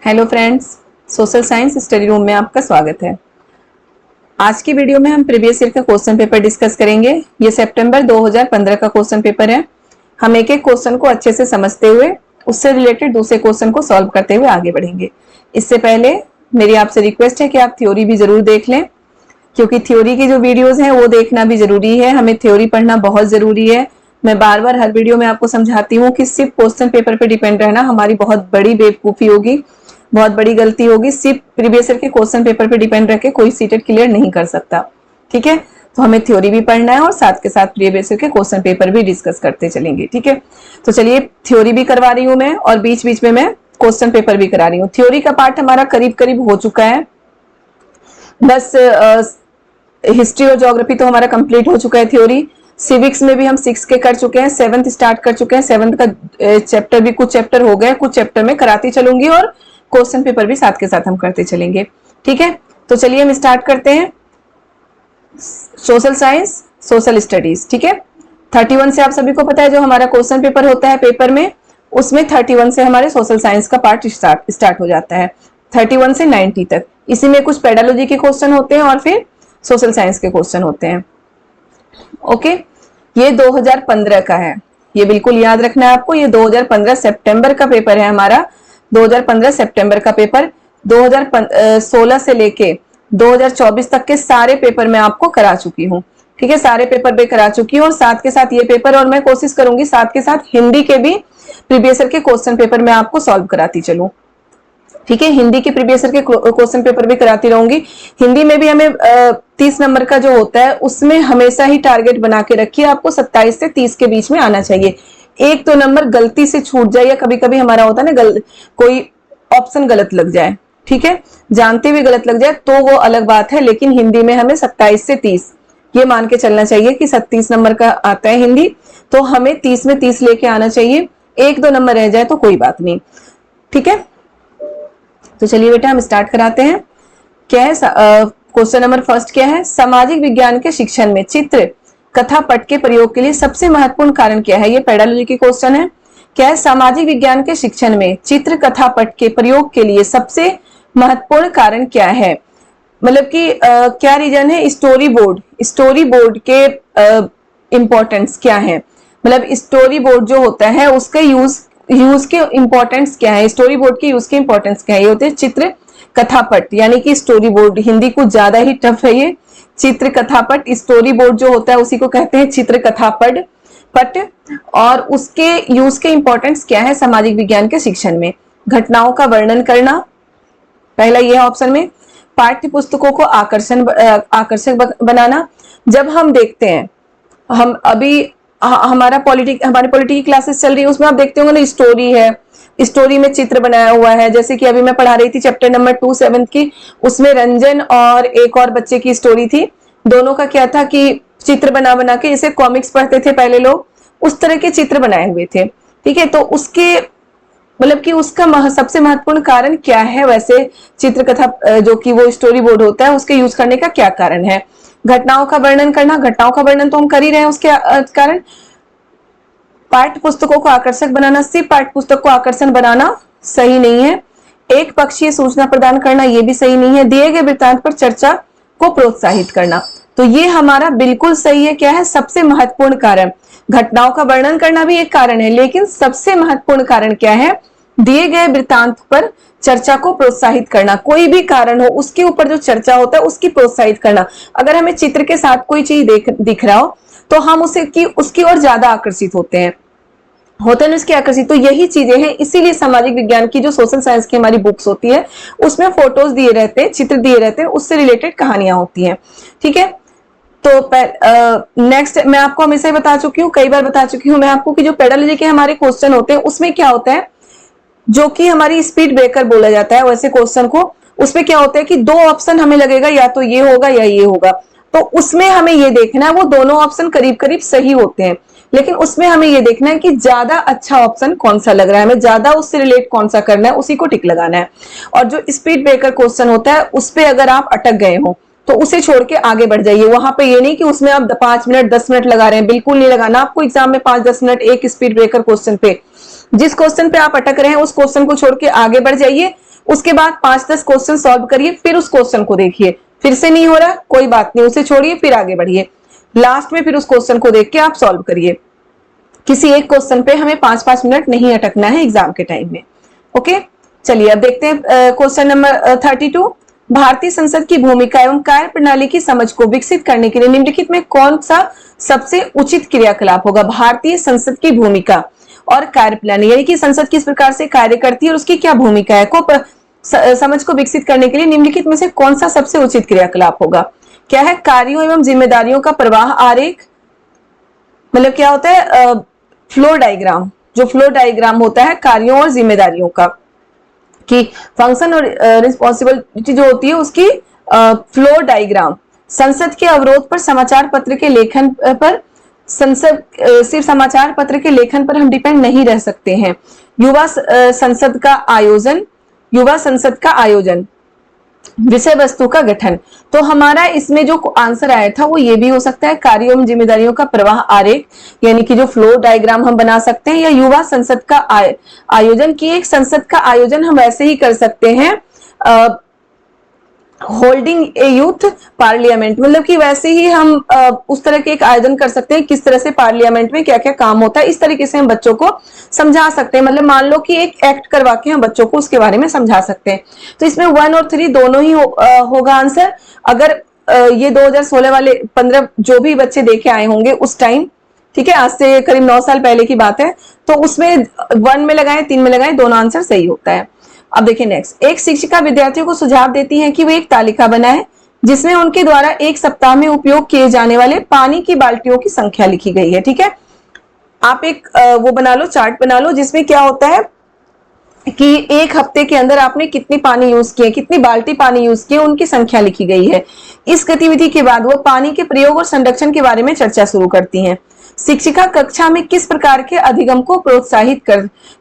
Hello friends, social science study room में आपका स्वागत है। आज की वीडियो में हम प्रीवियस ईयर का क्वेश्चन पेपर डिस्कस करेंगे। ये सितंबर 2015 का क्वेश्चन पेपर है। हम एक एक क्वेश्चन को अच्छे से समझते हुए उससे रिलेटेड दूसरे क्वेश्चन को सॉल्व करते हुए आगे बढ़ेंगे। इससे पहले मेरी आपसे रिक्वेस्ट है कि आप थ्योरी भी जरूर देख लें, क्योंकि थ्योरी की जो वीडियोज हैं वो देखना भी जरूरी है। हमें थ्योरी पढ़ना बहुत जरूरी है। मैं बार बार हर वीडियो में आपको समझाती हूँ कि सिर्फ क्वेश्चन पेपर पे डिपेंड रहना हमारी बहुत बड़ी बेवकूफी होगी, बहुत बड़ी गलती होगी। सिर्फ प्रीवियस ईयर के क्वेश्चन पेपर पे डिपेंड रह के कोई सीटेट क्लियर नहीं कर सकता। ठीक है, तो हमें थ्योरी भी पढ़ना है और साथ के साथ प्रीवियस ईयर के क्वेश्चन पेपर भी डिस्कस करते चलेंगे। ठीक है, तो चलिए थ्योरी भी करवा रही हूँ मैं और बीच बीच में मैं क्वेश्चन पेपर भी करा रही हूँ। थ्योरी का पार्ट हमारा करीब करीब हो चुका है। बस हिस्ट्री और ज्योग्राफी तो हमारा कंप्लीट हो चुका है। थ्योरी सिविक्स में भी हम 6 के कर चुके हैं, 7th स्टार्ट कर चुके हैं। 7th का चैप्टर भी कुछ चैप्टर हो गए, कुछ चैप्टर में कराती चलूंगी और क्वेश्चन पेपर भी साथ के साथ हम करते चलेंगे। ठीक है, तो चलिए हम स्टार्ट करते हैं। Social science, social studies. ठीक है, 31 से आप सभी को पता है जो हमारा क्वेश्चन पेपर होता है पेपर में, उसमें 31 से हमारे सोशल साइंस का पार्ट स्टार्ट हो जाता है, 31 से 90 तक। इसी में कुछ पेडालॉजी के क्वेश्चन होते हैं और फिर सोशल साइंस के क्वेश्चन होते हैं। ओके, ये 2015 का है, ये बिल्कुल याद रखना है आपको। ये 2015 सितंबर का पेपर है हमारा, 2015 सितंबर का पेपर। 2016 से लेके 2024 तक के सारे पेपर मैं आपको करा चुकी हूँ। ठीक है, सारे पेपर भी करा चुकी हूँ और साथ के साथ ये पेपर, और मैं कोशिश करूंगी साथ के साथ हिंदी के भी प्रीवियस ईयर के क्वेश्चन पेपर मैं आपको सॉल्व कराती चलूं। ठीक है, हिंदी के प्रीवियस ईयर के क्वेश्चन पेपर भी कराती रहूंगी। हिंदी में भी हमें 30 नंबर का जो होता है उसमें हमेशा ही टारगेट बना के रखिए, आपको 27 से 30 के बीच में आना चाहिए। एक तो नंबर गलती से छूट जाए या कभी कभी हमारा होता है ना कोई ऑप्शन गलत लग जाए, ठीक है, जानते हुए गलत लग जाए तो वो अलग बात है, लेकिन हिंदी में हमें 27 से 30 ये मान के चलना चाहिए कि 37 नंबर का आता है हिंदी, तो हमें 30 में 30 लेके आना चाहिए। एक दो नंबर रह जाए तो कोई बात नहीं। ठीक है, तो चलिए बेटा हम स्टार्ट कराते हैं। क्या है क्वेश्चन नंबर फर्स्ट, क्या है? सामाजिक विज्ञान के शिक्षण में चित्र कथा पट के प्रयोग के लिए सबसे महत्वपूर्ण कारण क्या है? ये पेडालॉजी की क्वेश्चन है। क्या है? सामाजिक विज्ञान के शिक्षण में चित्र कथा पट के प्रयोग के लिए सबसे महत्वपूर्ण कारण क्या है? मतलब कि क्या रीजन है? स्टोरी बोर्ड के इंपॉर्टेंस क्या है? मतलब स्टोरी बोर्ड जो होता है उसके यूज के इंपॉर्टेंस क्या है? स्टोरी बोर्ड के यूज के इंपॉर्टेंस क्या है? ये होते हैं चित्र कथापट, यानी कि स्टोरी बोर्ड। हिंदी कुछ ज्यादा ही टफ है ये। चित्र कथापट, स्टोरी बोर्ड जो होता है उसी को कहते हैं चित्र कथापट पट। और उसके यूज के इंपॉर्टेंस क्या है सामाजिक विज्ञान के शिक्षण में? घटनाओं का वर्णन करना, पहला ये है ऑप्शन में। पाठ्य पुस्तकों को आकर्षक बनाना। जब हम देखते हैं, हम अभी हमारी पॉलिटी की क्लासेस चल रही है, उसमें आप देखते होंगे ना स्टोरी है, स्टोरी में चित्र बनाया हुआ है। जैसे कि अभी मैं पढ़ा रही थी चैप्टर नंबर 2 7th की, उसमें रंजन और एक और बच्चे की स्टोरी थी। दोनों का क्या था कि चित्र बना बना के, जैसे कॉमिक्स पढ़ते थे पहले लोग, उस तरह के चित्र बनाए हुए थे। ठीक है, तो उसके मतलब कि उसका सबसे महत्वपूर्ण कारण क्या है? वैसे चित्रकथा जो कि वो स्टोरी बोर्ड होता है उसके यूज करने का क्या कारण है? घटनाओं का वर्णन करना। घटनाओं का वर्णन तो हम कर ही रहे हैं, उसके कारण। पाठ्य पुस्तकों को आकर्षक बनाना, सिर्फ पाठ्य पुस्तक को आकर्षण बनाना सही नहीं है। एक पक्षीय सूचना प्रदान करना, यह भी सही नहीं है। दिए गए वृत्तांत पर चर्चा को प्रोत्साहित करना, तो ये हमारा बिल्कुल सही है। क्या है सबसे महत्वपूर्ण कारण? घटनाओं का वर्णन करना भी एक कारण है, लेकिन सबसे महत्वपूर्ण कारण क्या है? दिए गए वृत्तांत पर चर्चा को प्रोत्साहित करना। कोई भी कारण हो उसके ऊपर जो चर्चा होता है उसकी प्रोत्साहित करना। अगर हमें चित्र के साथ कोई चीज दिख रहा हो तो हम उसकी ओर ज्यादा आकर्षित होते हैं उसके आकर्षित। तो यही चीजें हैं, इसीलिए सामाजिक विज्ञान की जो सोशल साइंस की हमारी बुक्स होती है उसमें फोटोज दिए रहते हैं, चित्र दिए रहते हैं, उससे रिलेटेड कहानियां होती हैं। ठीक है, तो नेक्स्ट मैं आपको हमेशा ही बता चुकी हूँ, कई बार बता चुकी हूँ मैं आपको कि जो पेडालॉजी के हमारे क्वेश्चन होते हैं उसमें क्या होता है, जो कि हमारी स्पीड ब्रेकर बोला जाता है वैसे क्वेश्चन को, उसमें क्या होता है कि दो ऑप्शन हमें लगेगा, या तो ये होगा या ये होगा। तो उसमें हमें ये देखना है, वो दोनों ऑप्शन करीब करीब सही होते हैं, लेकिन उसमें हमें ये देखना है कि ज्यादा अच्छा ऑप्शन कौन सा लग रहा है, हमें ज्यादा उससे रिलेट कौन सा करना है, उसी को टिक लगाना है। और जो स्पीड ब्रेकर क्वेश्चन होता है उस पर अगर आप अटक गए हो तो उसे छोड़ के आगे बढ़ जाइए। वहां पे ये नहीं कि उसमें आप 5 मिनट 10 मिनट लगा रहे हैं, बिल्कुल नहीं लगाना आपको। एग्जाम में 5-10 मिनट एक स्पीड ब्रेकर क्वेश्चन पे, जिस क्वेश्चन पे आप अटक रहे हैं उस क्वेश्चन को छोड़ के आगे बढ़ जाइए। उसके बाद 5-10 क्वेश्चन सॉल्व करिए, फिर उस क्वेश्चन को देखिए, फिर से नहीं हो रहा कोई बात नहीं, उसे छोड़िए, फिर आगे बढ़िए, लास्ट में फिर उस क्वेश्चन को देख के आप सॉल्व करिए। किसी एक क्वेश्चन पे हमें 5-5 मिनट नहीं अटकना है एग्जाम के टाइम में। ओके, चलिए अब देखते हैं क्वेश्चन नंबर 32। भारतीय संसद की भूमिका एवं कार्य प्रणाली की समझ को विकसित करने के लिए निम्नलिखित में कौन सा सबसे उचित क्रियाकलाप होगा? भारतीय संसद की भूमिका और कार्य प्रणाली, यानी कि संसद किस प्रकार से कार्य करती है और उसकी क्या भूमिका है, को समझ को विकसित करने के लिए निम्नलिखित में से कौन सा सबसे उचित क्रियाकलाप होगा? क्या है? कार्यों एवं जिम्मेदारियों का प्रवाह आरेख, मतलब क्या होता है? फ्लो डायग्राम, जो फ्लो डायग्राम होता है कार्यों और जिम्मेदारियों का, कि फंक्शन और रिस्पॉन्सिबिलिटी जो होती है उसकी फ्लो डायग्राम। संसद के अवरोध पर समाचार पत्र के लेखन पर, संसद सिर्फ समाचार पत्र के लेखन पर हम डिपेंड नहीं रह सकते हैं। युवा संसद का आयोजन, युवा संसद का आयोजन, विषय वस्तु का गठन। तो हमारा इसमें जो आंसर आया था वो ये भी हो सकता है, कार्यों एवं जिम्मेदारियों का प्रवाह आरेख, यानी कि जो फ्लो डायग्राम हम बना सकते हैं, या युवा संसद का आयोजन, की एक संसद का आयोजन हम ऐसे ही कर सकते हैं, होल्डिंग ए यूथ पार्लियामेंट, मतलब कि वैसे ही हम उस तरह के एक आयोजन कर सकते हैं, किस तरह से पार्लियामेंट में क्या क्या काम होता है, इस तरीके से हम बच्चों को समझा सकते हैं। मतलब मान लो कि एक एक्ट करवा के हम बच्चों को उसके बारे में समझा सकते हैं। तो इसमें 1 और 3 दोनों ही होगा आंसर। अगर ये 2016 वाले 15 जो भी बच्चे देखे आए होंगे उस टाइम, ठीक है, आज से करीब 9 साल पहले की बात है, तो उसमें 1 में लगाए, 3 में लगाए, दोनों आंसर सही होता है। अब देखिए नेक्स्ट, एक शिक्षिका विद्यार्थियों को सुझाव देती है कि वे एक तालिका बनाएं जिसमें उनके द्वारा एक सप्ताह में उपयोग किए जाने वाले पानी की बाल्टियों की संख्या लिखी गई है। ठीक है, आप एक वो बना लो, चार्ट बना लो, जिसमें क्या होता है कि एक हफ्ते के अंदर आपने कितनी पानी यूज किए, कितनी बाल्टी पानी यूज किए, उनकी संख्या लिखी गई है। इस गतिविधि के बाद वो पानी के प्रयोग और संरक्षण के बारे में चर्चा शुरू करती हैं। शिक्षिका कक्षा में किस प्रकार के अधिगम को प्रोत्साहित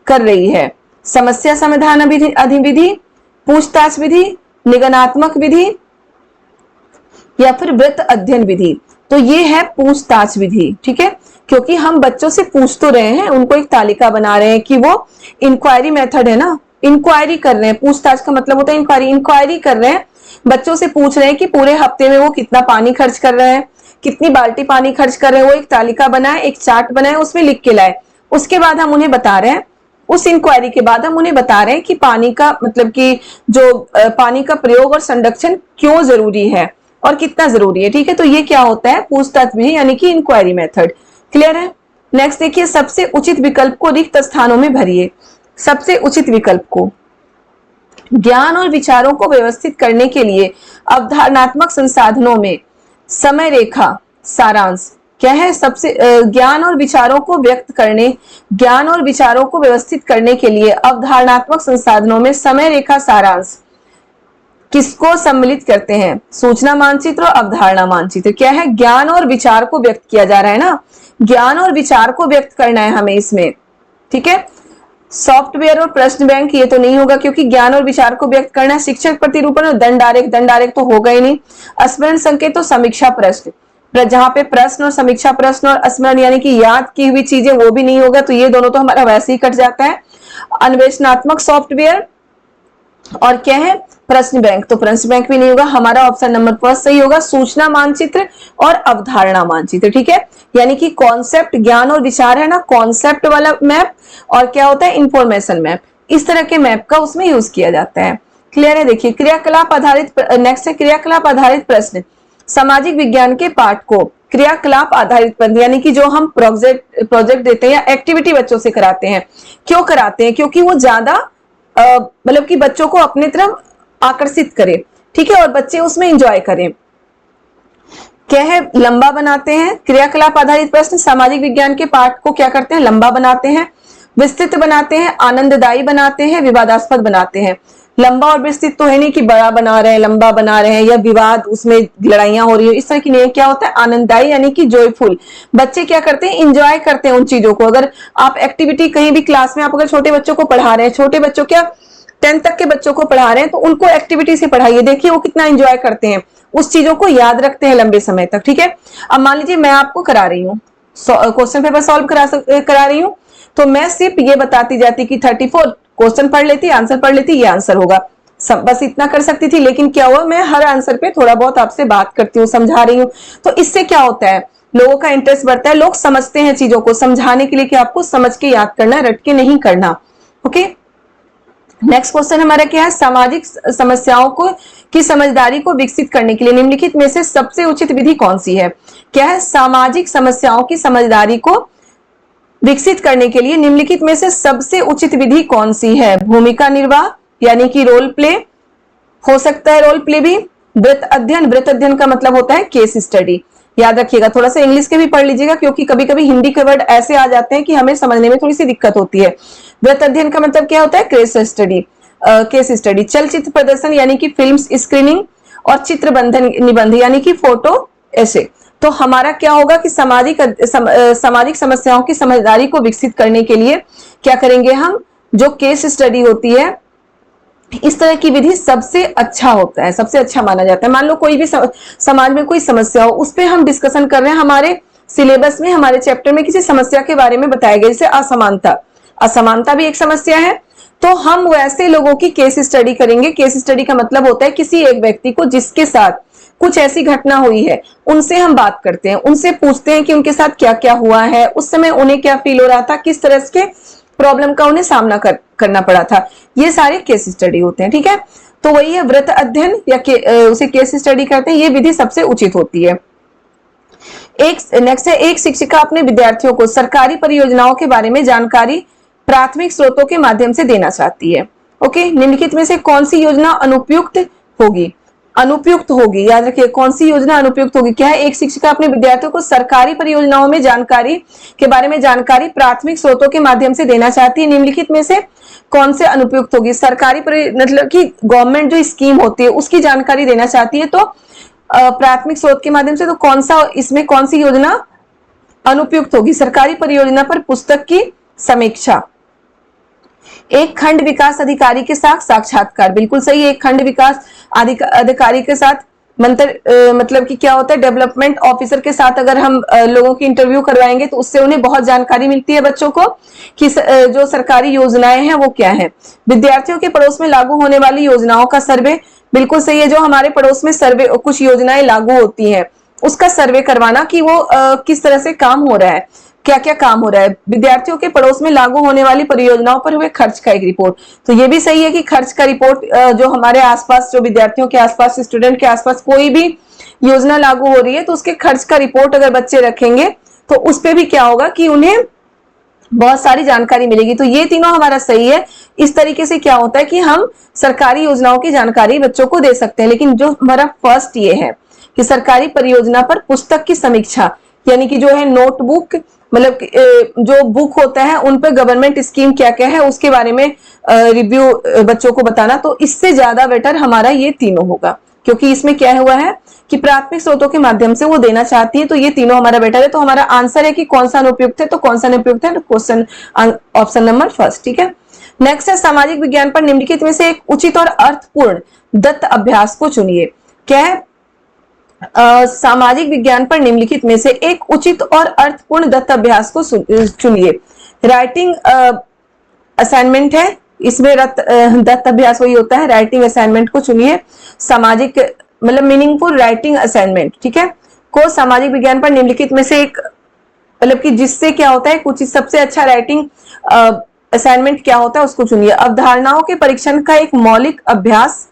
कर रही है? समस्या समाधान अधिविधि, पूछताछ विधि, निगमनात्मक विधि, या फिर वृत्त अध्ययन विधि? तो ये है पूछताछ विधि। ठीक है, क्योंकि हम बच्चों से पूछ तो रहे हैं, उनको एक तालिका बना रहे हैं, कि वो इंक्वायरी मेथड है ना, इंक्वायरी कर रहे हैं, पूछताछ का मतलब होता है इंक्वायरी कर रहे हैं, बच्चों से पूछ रहे हैं कि पूरे हफ्ते में वो कितना पानी खर्च कर रहे हैं, कितनी बाल्टी पानी खर्च कर रहे हैं। वो एक तालिका बनाए, एक चार्ट बनाए, उसमें लिख के लाए। उसके बाद हम उन्हें बता रहे हैं, उस इंक्वायरी के बाद हम उन्हें बता रहे हैं कि पानी का मतलब कि जो पानी का प्रयोग और संरक्षण क्यों जरूरी है और कितना जरूरी है। ठीक है, तो ये क्या होता है? पूछताछ विधि, यानी कि इंक्वायरी मेथड। क्लियर है? नेक्स्ट देखिए, सबसे उचित विकल्प को रिक्त स्थानों में भरिए। सबसे उचित विकल्प को, ज्ञान और विचारों को व्यवस्थित करने के लिए अवधारणात्मक संसाधनों में समय रेखा सारांश क्या है? सबसे ज्ञान और विचारों को व्यक्त करने, ज्ञान और विचारों को व्यवस्थित करने के लिए अवधारणात्मक संसाधनों में समय रेखा सारांश किसको सम्मिलित करते हैं? सूचना मानचित्र और अवधारणा मानचित्र। क्या है? ज्ञान और विचार को व्यक्त किया जा रहा है ना, ज्ञान और विचार को व्यक्त करना है हमें इसमें। ठीक है, सॉफ्टवेयर और प्रश्न बैंक ये तो नहीं होगा, क्योंकि ज्ञान और विचार को व्यक्त करना है। शिक्षक प्रतिरूपण और दंड आरेख तो होगा ही नहीं। स्मरण संकेत तो समीक्षा प्रश्न, जहां पे प्रश्न और समीक्षा प्रश्न और स्मरण यानी कि याद की हुई चीजें, वो भी नहीं होगा, तो ये दोनों तो हमारा वैसे ही कट जाता है। अन्वेषणात्मक सॉफ्टवेयर और क्या है? प्रश्न बैंक, तो प्रश्न बैंक भी नहीं होगा, हमारा ऑप्शन नंबर फर्स्ट सही होगा, सूचना मानचित्र और अवधारणा मानचित्र। ठीक है, यानी कि कॉन्सेप्ट, ज्ञान और विचार है ना, कॉन्सेप्ट वाला मैप, और क्या होता है? Information map. इस तरह के मैप का उसमें यूज किया जाता है। क्लियर है? देखिए, क्रियाकलाप आधारित, नेक्स्ट है क्रियाकलाप आधारित प्रश्न। सामाजिक विज्ञान के पाठ को क्रियाकलाप आधारित प्रश्न, यानी कि जो हम प्रोजेक्ट देते हैं या एक्टिविटी बच्चों से कराते हैं, क्यों कराते हैं? क्योंकि वो ज्यादा मतलब कि बच्चों को अपनी तरफ आकर्षित करे। ठीक है, और बच्चे उसमें एंजॉय करें। क्या है? लंबा बनाते हैं। क्रियाकलाप आधारित प्रश्न सामाजिक विज्ञान के पाठ को क्या करते हैं? लंबा बनाते हैं, विस्तृत बनाते हैं, आनंददायी बनाते हैं, विवादास्पद बनाते हैं। लंबा और विस्तृत तो है नहीं कि बड़ा बना रहे हैं, लंबा बना रहे हैं, या विवाद, उसमें लड़ाइयां हो रही है, इस तरह की नहीं। क्या होता है? आनंददायी, यानी कि जॉयफुल। बच्चे क्या करते हैं? एंजॉय करते हैं उन चीजों को। अगर आप एक्टिविटी कहीं भी क्लास में आप अगर छोटे बच्चों को पढ़ा रहे हैं, छोटे बच्चों क्या 10th तक के बच्चों को पढ़ा रहे हैं, तो उनको एक्टिविटी से पढ़ाइए, देखिए वो कितना एंजॉय करते हैं, उस चीजों को याद रखते हैं लंबे समय तक। ठीक है, अब मान लीजिए मैं आपको करा रही हूँ, क्वेश्चन पेपर सॉल्व करा रही हूँ, तो मैं सिर्फ ये बताती जाती कि 34 क्वेश्चन पढ़ लेती, आंसर पढ़ लेती, ये आंसर होगा, बस इतना कर सकती थी। लेकिन क्या हुआ, मैं हर आंसर पे थोड़ा बहुत आपसे बात करती हूँ, समझा रही हूँ, तो इससे क्या होता है, लोगों का इंटरेस्ट बढ़ता है, लोग समझते हैं चीजों को। समझाने के लिए कि आपको समझ के याद करना, रट के नहीं करना। ओके, नेक्स्ट क्वेश्चन हमारा क्या है, सामाजिक समस्याओं को की समझदारी को विकसित करने के लिए निम्नलिखित में से सबसे उचित विधि कौन सी है। क्या है, सामाजिक समस्याओं की समझदारी को विकसित करने के लिए निम्नलिखित में से सबसे उचित विधि कौन सी है। भूमिका निर्वाह यानी कि रोल प्ले, हो सकता है रोल प्ले भी। वृत्त अध्ययन, वृत्त अध्ययन का मतलब होता है केस स्टडी, याद रखिएगा। थोड़ा सा इंग्लिश के भी पढ़ लीजिएगा, क्योंकि कभी कभी हिंदी के वर्ड ऐसे आ जाते हैं कि हमें समझने में थोड़ी सी दिक्कत होती है। वृत्त अध्ययन का मतलब क्या होता है, केस स्टडी, केस स्टडी। चलचित्र प्रदर्शन यानी कि फिल्म स्क्रीनिंग, और चित्र बंधन निबंध यानी कि फोटो ऐसे। तो हमारा क्या होगा कि सामाजिक समस्याओं की समझदारी को विकसित करने के लिए क्या करेंगे हम, जो केस स्टडी होती है, इस तरह की विधि सबसे अच्छा होता है, सबसे अच्छा माना जाता है। मान लो कोई भी समाज में कोई समस्या हो, उस पर हम डिस्कशन कर रहे हैं, हमारे सिलेबस में, हमारे चैप्टर में किसी समस्या के बारे में बताया गया, जैसे असमानता, असमानता भी एक समस्या है, तो हम वैसे लोगों की केस स्टडी करेंगे। केस स्टडी का मतलब होता है किसी एक व्यक्ति को जिसके साथ कुछ ऐसी घटना हुई है, उनसे हम बात करते हैं, उनसे पूछते हैं कि उनके साथ क्या क्या हुआ है, उस समय उन्हें क्या फील हो रहा था, किस तरह के प्रॉब्लम का उन्हें सामना करना पड़ा था, ये सारे केस स्टडी होते हैं। ठीक है, तो वही है वृत्त अध्ययन या उसे केस स्टडी कहते हैं, ये विधि सबसे उचित होती है। नेक्स्ट है, एक शिक्षिका अपने विद्यार्थियों को सरकारी परियोजनाओं के बारे में जानकारी प्राथमिक स्रोतों के माध्यम से देना चाहती है। ओके, निम्नलिखित में से कौन सी योजना अनुपयुक्त होगी, अनुपयुक्त होगी, याद रखिए कौन सी योजना अनुपयुक्त होगी। क्या है, एक शिक्षिका अपने विद्यार्थियों को सरकारी परियोजनाओं में जानकारी के बारे में जानकारी प्राथमिक स्रोतों के माध्यम से देना चाहती है, निम्नलिखित में से कौन से अनुपयुक्त होगी। सरकारी मतलब कि गवर्नमेंट जो स्कीम होती है उसकी जानकारी देना चाहती है, तो प्राथमिक स्रोत के माध्यम से, तो कौन सा, इसमें कौन सी योजना अनुपयुक्त होगी, सरकारी परियोजना पर पुस्तक की समीक्षा। एक खंड विकास अधिकारी के साथ साक्षात्कार, बिल्कुल सही, एक खंड विकास अधिकारी के साथ मतलब कि क्या होता है, डेवलपमेंट ऑफिसर के साथ अगर हम लोगों की इंटरव्यू करवाएंगे तो उससे उन्हें बहुत जानकारी मिलती है बच्चों को कि जो सरकारी योजनाएं हैं वो क्या है। विद्यार्थियों के पड़ोस में लागू होने वाली योजनाओं का सर्वे, बिल्कुल सही है, जो हमारे पड़ोस में सर्वे कुछ योजनाएं लागू होती हैं उसका सर्वे करवाना कि वो किस तरह से काम हो रहा है, क्या क्या काम हो रहा है। विद्यार्थियों के पड़ोस में लागू होने वाली परियोजनाओं पर हुए खर्च का एक रिपोर्ट, तो ये भी सही है कि खर्च का रिपोर्ट, जो हमारे आसपास, जो विद्यार्थियों के आसपास, स्टूडेंट के आसपास कोई भी योजना लागू हो रही है तो उसके खर्च का रिपोर्ट अगर बच्चे रखेंगे तो उस पर भी क्या होगा कि उन्हें बहुत सारी जानकारी मिलेगी। तो ये तीनों हमारा सही है। इस तरीके से क्या होता है कि हम सरकारी योजनाओं की जानकारी बच्चों को दे सकते हैं। लेकिन जो हमारा फर्स्ट ये है कि सरकारी परियोजना पर पुस्तक की समीक्षा, यानी कि जो है नोटबुक, मतलब जो बुक होता है उन पर गवर्नमेंट स्कीम क्या क्या है उसके बारे में रिव्यू बच्चों को बताना, तो इससे ज्यादा बेटर हमारा ये तीनों होगा, क्योंकि इसमें क्या हुआ है कि प्राथमिक स्रोतों के माध्यम से वो देना चाहती है, तो ये तीनों हमारा बेटर है। तो हमारा आंसर है कि कौन सा अनुपयुक्त है, तो कौन सा अनुपयुक्त है, क्वेश्चन ऑप्शन नंबर फर्स्ट। ठीक है, नेक्स्ट है, सामाजिक विज्ञान पर निम्नलिखित में से एक उचित और अर्थपूर्ण दत्त अभ्यास को चुनिए। क्या है, सामाजिक विज्ञान पर निम्नलिखित में से एक उचित और अर्थपूर्ण दत्त अभ्यास को चुनिए। राइटिंग असाइनमेंट है, इसमें दत्त अभ्यास वही होता है, राइटिंग असाइनमेंट को चुनिए। सामाजिक मतलब मीनिंगफुल राइटिंग असाइनमेंट, ठीक है, को सामाजिक विज्ञान पर निम्नलिखित में से एक, मतलब कि जिससे क्या होता है कुछ सबसे अच्छा राइटिंग असाइनमेंट क्या होता है उसको चुनिए। अवधारणाओं के परीक्षण का एक मौलिक अभ्यास,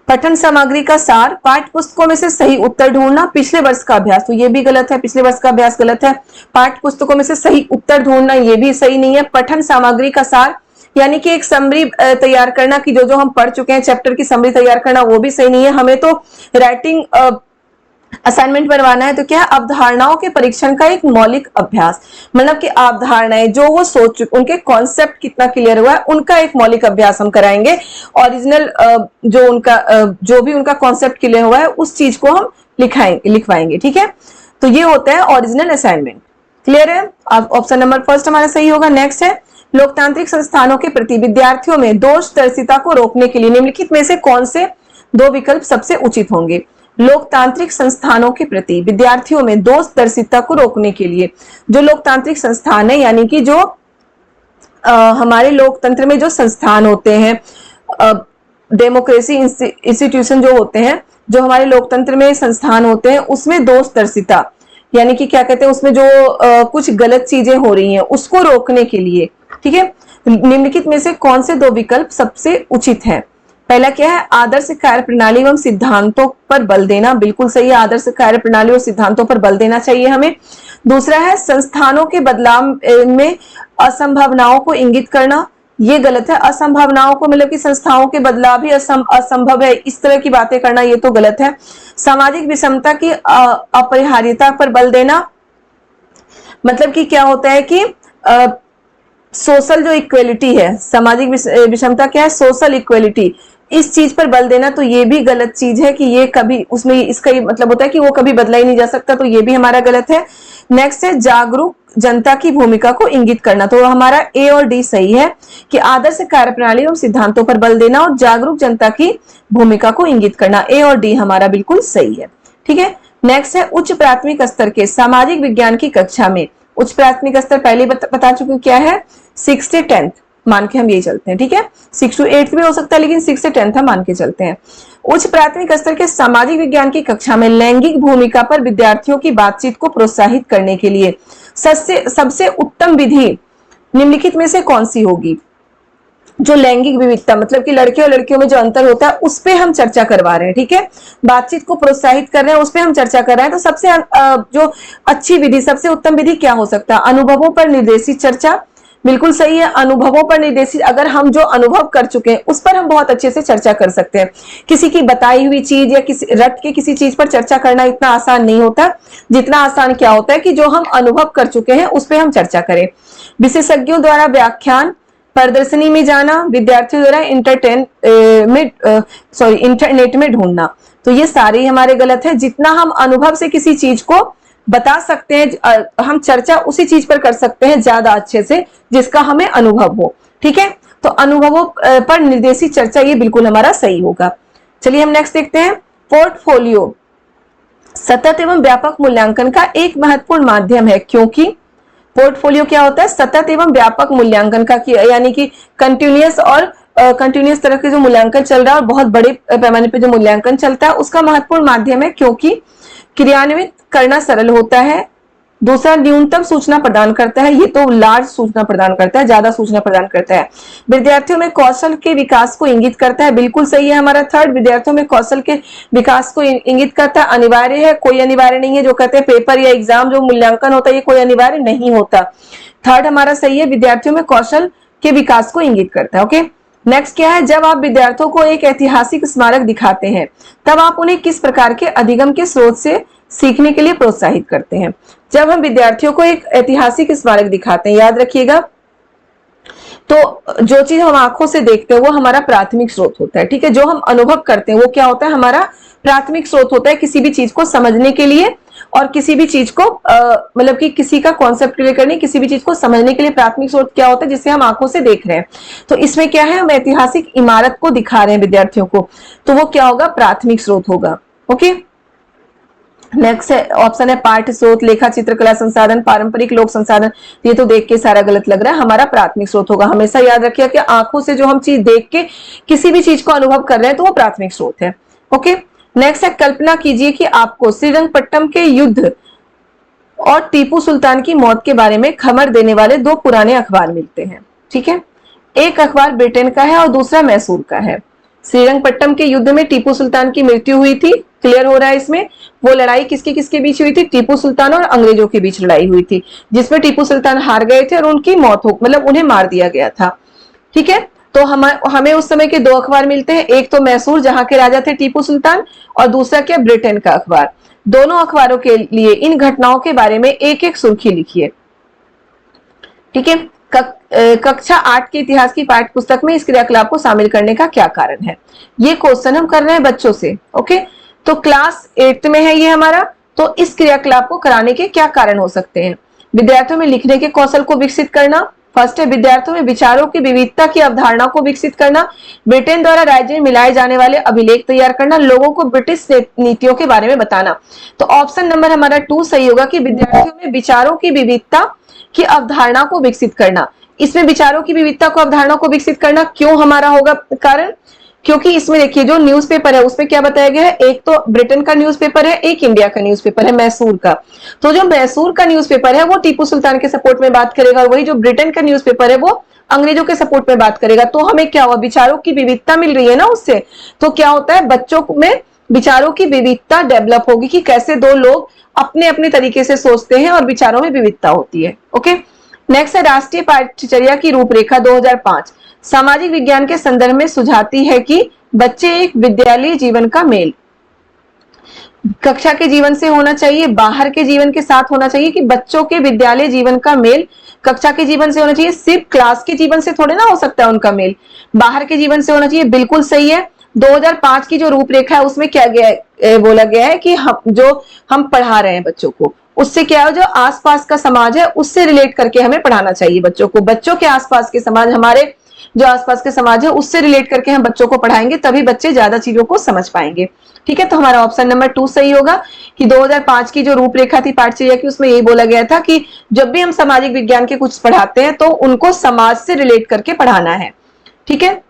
पठन सामग्री का सार, पाठ्य पुस्तकों में से सही उत्तर ढूंढना, पिछले वर्ष का अभ्यास, तो ये भी गलत है, पिछले वर्ष का अभ्यास गलत है। पाठ्य पुस्तकों में से सही उत्तर ढूंढना, ये भी सही नहीं है। पठन सामग्री का सार यानी कि एक समरी तैयार करना कि जो हम पढ़ चुके हैं चैप्टर की समरी तैयार करना, वो भी सही नहीं है। हमें तो राइटिंग असाइनमेंट बनवाना है, तो क्या है, अवधारणाओं के परीक्षण का एक मौलिक अभ्यास, मतलब कि अवधारणाएं जो वो सोच चुके, उनके कॉन्सेप्ट कितना क्लियर हुआ है, उनका एक मौलिक अभ्यास हम कराएंगे। ओरिजिनल जो भी उनका कॉन्सेप्ट क्लियर हुआ है उस चीज को हम लिखवाएंगे। ठीक है, तो ये होता है ओरिजिनल असाइनमेंट। क्लियर है, ऑप्शन नंबर फर्स्ट हमारा सही होगा। नेक्स्ट है, लोकतांत्रिक संस्थानों के प्रति विद्यार्थियों में दोषदर्शिता को रोकने के लिए निम्नलिखित में से कौन से दो विकल्प सबसे उचित होंगे। लोकतांत्रिक संस्थानों के प्रति विद्यार्थियों में दोषदर्शिता को रोकने के लिए, जो लोकतांत्रिक संस्थान है यानी कि जो हमारे लोकतंत्र में जो संस्थान होते हैं, डेमोक्रेसी इंस्टीट्यूशन जो होते हैं, जो हमारे लोकतंत्र में संस्थान होते हैं, उसमें दोषदर्शिता यानी कि क्या कहते हैं, उसमें जो कुछ गलत चीजें हो रही हैं उसको रोकने के लिए, ठीक है, निम्नलिखित में से कौन से दो विकल्प सबसे उचित हैं? पहला क्या है, आदर्श कार्य प्रणाली एवं सिद्धांतों पर बल देना, बिल्कुल सही है, आदर्श कार्य प्रणाली और सिद्धांतों पर बल देना चाहिए हमें। दूसरा है संस्थानों के बदलाव में असंभावनाओं को इंगित करना, ये गलत है। असंभावनाओं को मतलब कि संस्थाओं के बदलाव ही असंभव है, इस तरह की बातें करना ये तो गलत है। सामाजिक विषमता की अपरिहार्यता पर बल देना, मतलब कि क्या होता है कि सोशल जो इक्वेलिटी है, सामाजिक विषमता क्या है, सोशल इक्वेलिटी, इस चीज पर बल देना तो ये भी गलत चीज है कि ये कभी उसमें इसका ये मतलब होता है कि वो कभी बदला ही नहीं जा सकता, तो ये भी हमारा गलत है। नेक्स्ट है जागरूक जनता की भूमिका को इंगित करना, तो हमारा ए और डी सही है कि आदर्श कार्यप्रणाली एवं सिद्धांतों पर बल देना और जागरूक जनता की भूमिका को इंगित करना, ए और डी हमारा बिल्कुल सही है, ठीक है। नेक्स्ट है उच्च प्राथमिक स्तर के सामाजिक विज्ञान की कक्षा में, उच्च प्राथमिक स्तर पहले बता चुके हूं क्या है, 6 से 10th मान के हम यही चलते हैं, ठीक है, 6 to 8 भी हो सकता है लेकिन 6 से 10th हम मान के चलते हैं। उच्च प्राथमिक स्तर के सामाजिक विज्ञान की कक्षा में लैंगिक भूमिका पर विद्यार्थियों की बातचीत को प्रोत्साहित करने के लिए सबसे उत्तम विधि निम्नलिखित में से कौन सी होगी? जो लैंगिक विविधता मतलब कि लड़के और लड़कियों में जो अंतर होता है उस पे हम चर्चा करवा रहे हैं, ठीक है, बातचीत को प्रोत्साहित कर रहे हैं, उस पे हम चर्चा कर रहे हैं, तो सबसे जो अच्छी विधि, सबसे उत्तम विधि क्या हो सकता है? अनुभवों पर निर्देशित चर्चा, बिल्कुल सही है, अनुभवों पर निर्देशित, अगर हम जो अनुभव कर चुके हैं उस पर हम बहुत अच्छे से चर्चा कर सकते हैं। किसी की बताई हुई चीज या किसी रट के किसी चीज पर चर्चा करना इतना आसान नहीं होता, जितना आसान क्या होता है कि जो हम अनुभव कर चुके हैं उस पर हम चर्चा करें। विशेषज्ञों द्वारा व्याख्यान प्रदर्शनी में जाना, विद्यार्थियों द्वारा इंटरनेट में ढूंढना, तो ये सारे हमारे गलत है। जितना हम अनुभव से किसी चीज को बता सकते हैं, हम चर्चा उसी चीज पर कर सकते हैं ज्यादा अच्छे से जिसका हमें अनुभव हो, ठीक है, तो अनुभवों पर निर्देशित चर्चा ये बिल्कुल हमारा सही होगा। चलिए हम नेक्स्ट देखते हैं। पोर्टफोलियो सतत एवं व्यापक मूल्यांकन का एक महत्वपूर्ण माध्यम है, क्योंकि पोर्टफोलियो क्या होता है? सतत एवं व्यापक मूल्यांकन का, यानी कि कंटिन्यूअस तरह के जो मूल्यांकन चल रहा है और बहुत बड़े पैमाने पे जो मूल्यांकन चलता है उसका महत्वपूर्ण माध्यम है, क्योंकि क्रियान्वित करना सरल होता है। दूसरा, न्यूनतम सूचना प्रदान करता है, ये तो लार्ज सूचना प्रदान करता है, ज्यादा सूचना प्रदान करता है। विद्यार्थियों में कौशल के विकास को इंगित करता है, बिल्कुल सही है हमारा थर्ड, विद्यार्थियों में कौशल के विकास को इंगित करता है। अनिवार्य है, कोई अनिवार्य नहीं है, जो कहते हैं पेपर या एग्जाम जो मूल्यांकन होता है ये कोई अनिवार्य नहीं होता, थर्ड हमारा सही है, विद्यार्थियों में कौशल के विकास को इंगित करता है। ओके, नेक्स्ट क्या है? जब आप विद्यार्थियों को एक ऐतिहासिक स्मारक दिखाते हैं तब आप उन्हें किस प्रकार के अधिगम के स्रोत से सीखने के लिए प्रोत्साहित करते हैं? जब हम विद्यार्थियों को एक ऐतिहासिक स्मारक दिखाते हैं, याद रखिएगा, तो जो चीज हम आंखों से देखते हैं वो हमारा प्राथमिक स्रोत होता है, ठीक है, जो हम अनुभव करते हैं वो क्या होता है? हमारा प्राथमिक स्रोत होता है किसी भी चीज को समझने के लिए, और किसी भी चीज को मतलब कि किसी का कॉन्सेप्ट क्लियर करने, किसी भी चीज को समझने के लिए प्राथमिक स्रोत क्या होता है? जिसे हम आंखों से देख रहे हैं। तो इसमें क्या है? हम ऐतिहासिक इमारत को दिखा रहे हैं विद्यार्थियों को, तो वो क्या होगा? प्राथमिक स्रोत होगा। ओके, नेक्स्ट है ऑप्शन है पाठ्य स्रोत, लेखा चित्रकला संसाधन, पारंपरिक लोक संसाधन, ये तो देख के सारा गलत लग रहा है, हमारा प्राथमिक स्रोत होगा। हमेशा याद रखिए कि आंखों से जो हम चीज देख के किसी भी चीज को अनुभव कर रहे हैं तो वो प्राथमिक स्रोत है। ओके, नेक्स्ट है कल्पना कीजिए कि आपको श्रीरंगपट्टम के युद्ध और टीपू सुल्तान की मौत के बारे में खबर देने वाले दो पुराने अखबार मिलते हैं, ठीक है, एक अखबार ब्रिटेन का है और दूसरा मैसूर का है। श्रीरंगपट्टम के युद्ध में टीपू सुल्तान की मृत्यु हुई थी, क्लियर हो रहा है इसमें, वो लड़ाई किसके किसके बीच हुई थी? टीपू सुल्तान और अंग्रेजों के बीच लड़ाई हुई थी, जिसमें टीपू सुल्तान हार गए थे और उनकी मौत हो, मतलब उन्हें मार दिया गया था, ठीक है। तो हमें उस समय के दो अखबार मिलते हैं, एक तो मैसूर जहां के राजा थे टीपू सुल्तान, और दूसरा क्या? ब्रिटेन का अखबार। दोनों अखबारों के लिए इन घटनाओं के बारे में एक एक सुर्खी लिखिए, ठीक है। कक्षा 8 के इतिहास की पाठ्य पुस्तक में इस क्रियाकलाप को शामिल करने का क्या कारण है? ये क्वेश्चन हम कर रहे हैं बच्चों से। ओके, तो क्लास 8 में है ये हमारा, तो इस क्रियाकलाप को कराने के क्या कारण हो सकते हैं? विद्यार्थियों में लिखने के कौशल को विकसित करना, फर्स्ट है विद्यार्थियों में विचारों की विविधता की अवधारणा को विकसित करना, ब्रिटेन द्वारा राज्य में मिलाए जाने वाले अभिलेख तैयार करना, लोगों को ब्रिटिश नीतियों के बारे में बताना। तो ऑप्शन नंबर हमारा 2 सही होगा कि विद्यार्थियों में विचारों की विविधता की अवधारणा को विकसित करना। इसमें विचारों की विविधता को, अवधारणाओं को विकसित करना क्यों हमारा होगा कारण? क्योंकि इसमें देखिए जो न्यूज़पेपर है उसमें क्या बताया गया है, एक तो ब्रिटेन का न्यूज़पेपर है, एक इंडिया का न्यूज़पेपर है मैसूर का। तो जो मैसूर का न्यूज़पेपर है वो टीपू सुल्तान के सपोर्ट में बात करेगा, और वही जो ब्रिटेन का न्यूज़पेपर है वो अंग्रेजों के सपोर्ट में बात करेगा। तो हमें क्या हुआ, विचारों की विविधता मिल रही है ना उससे, तो क्या होता है बच्चों में विचारों की विविधता डेवलप होगी कि कैसे दो लोग अपने अपने तरीके से सोचते हैं और विचारों में विविधता होती है। ओके, नेक्स्ट है राष्ट्रीय पाठ्यचर्या की रूपरेखा 2005 सामाजिक विज्ञान के संदर्भ में सुझाती है कि बच्चे एक विद्यालय जीवन का मेल कक्षा के जीवन से होना चाहिए, बाहर के जीवन के साथ होना चाहिए, कि बच्चों के विद्यालय जीवन का मेल कक्षा के जीवन से होना चाहिए। सिर्फ क्लास के जीवन से थोड़े ना हो सकता है उनका मेल, बाहर के जीवन से होना चाहिए। बिल्कुल सही है। 2005 की जो रूपरेखा है उसमें क्या गया बोला गया है कि हम पढ़ा रहे हैं बच्चों को, उससे क्या है जो आसपास का समाज है उससे रिलेट करके हमें पढ़ाना चाहिए बच्चों को। बच्चों के आसपास के समाज, हमारे जो आसपास के समाज है उससे रिलेट करके हम बच्चों को पढ़ाएंगे, तभी बच्चे ज्यादा चीजों को समझ पाएंगे। ठीक है, तो हमारा ऑप्शन नंबर 2 सही होगा कि 2005 की जो रूपरेखा थी पाठ्यचर्या की उसमें यही बोला गया था कि जब भी हम सामाजिक विज्ञान के कुछ पढ़ाते हैं तो उनको समाज से रिलेट करके पढ़ाना है। ठीक है,